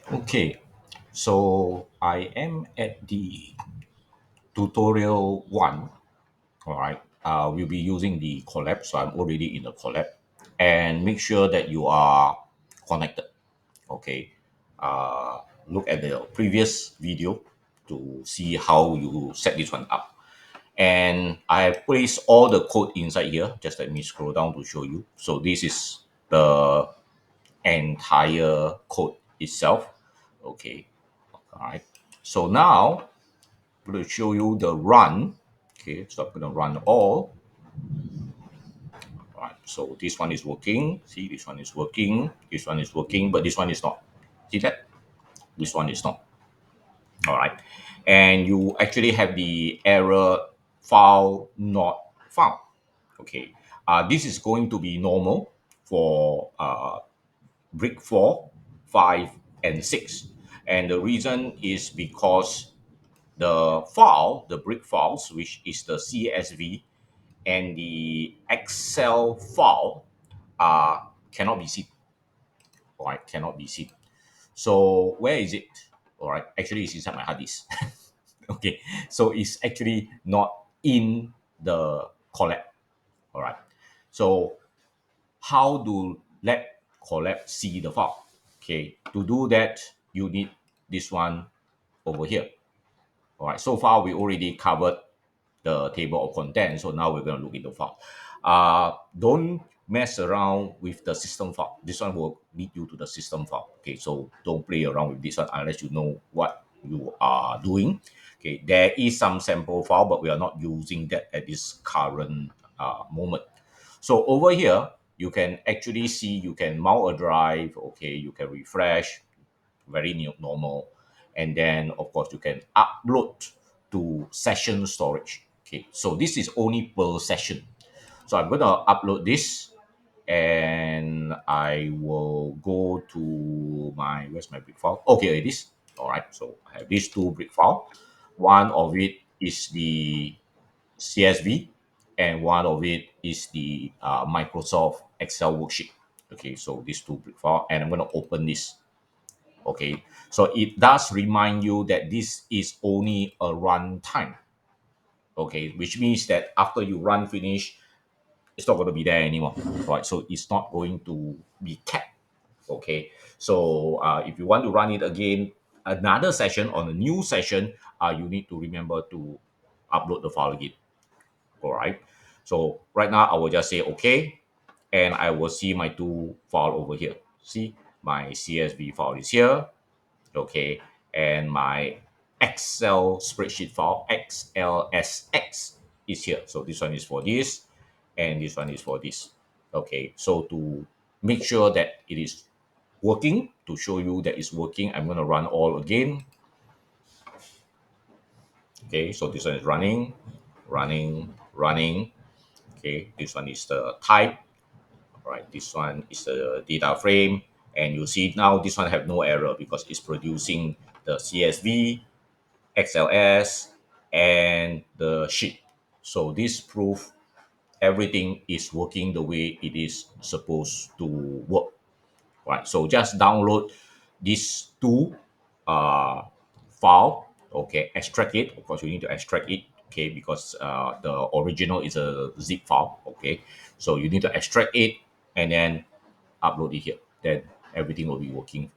Okay, so I am at the tutorial one. All right, we'll be using the collab. So I'm already in the collab, and make sure that you are connected. Okay, look at the previous video to see how you set this one up. And I have placed all the code inside here. Just let me scroll down to show you. So this is the entire code itself. Okay, all right. So now I'm going to show you the run. Okay, so I'm going to run all. All right, so this one is working. See, this one is working. This one is working, but this one is not. See that? This one is not. All right, and you actually have the error file not found. Okay, this is going to be normal for brick 4, 5, and 6. And the reason is because the file, the brick files, which is the CSV and the Excel file, cannot be seen. All right, cannot be seen. So where is it? All right, actually it's inside my hard disk. Okay, so it's actually not in the collab. All right, so how to let collab see the file? Okay, to do that, you need this one over here. All right, so far we already covered the table of contents. So now we're going to look into file. Don't mess around with the system file. This one will lead you to the system file. Okay, so don't play around with this one unless you know what you are doing. Okay, there is some sample file, but we are not using that at this current moment. So over here, you can actually see you can mount a drive. Okay, you can refresh, very normal. And then, of course, you can upload to session storage. Okay, so this is only per session. So I'm going to upload this and I will go to where's my brick file? Okay, it is. All right, so I have these two brick file. One of it is the CSV and one of it is the Microsoft Excel worksheet. Okay, so these two brick file, and I'm going to open this. Okay, so it does remind you that this is only a runtime. Okay, which means that after you run finish, it's not going to be there anymore, right? So it's not going to be kept. Okay, so if you want to run it again, another session on a new session, you need to remember to upload the file again. All right. So right now I will just say okay, and I will see my two file over here. See, my CSV file is here. Okay, and my Excel spreadsheet file XLSX is here. So this one is for this, and this one is for this. Okay, so to make sure that it is working, to show you that it's working, I'm going to run all again. Okay, so this one is running, running, running. Okay, this one is the type. All right, this one is the data frame, and you see now this one have no error because it's producing the CSV, XLS, and the sheet. So this proof everything is working the way it is supposed to work. Right. So just download these two uh, file. Okay, extract it. Of course, you need to extract it. Okay, because the original is a zip file. Okay, so you need to extract it and then upload it here. Then everything will be working.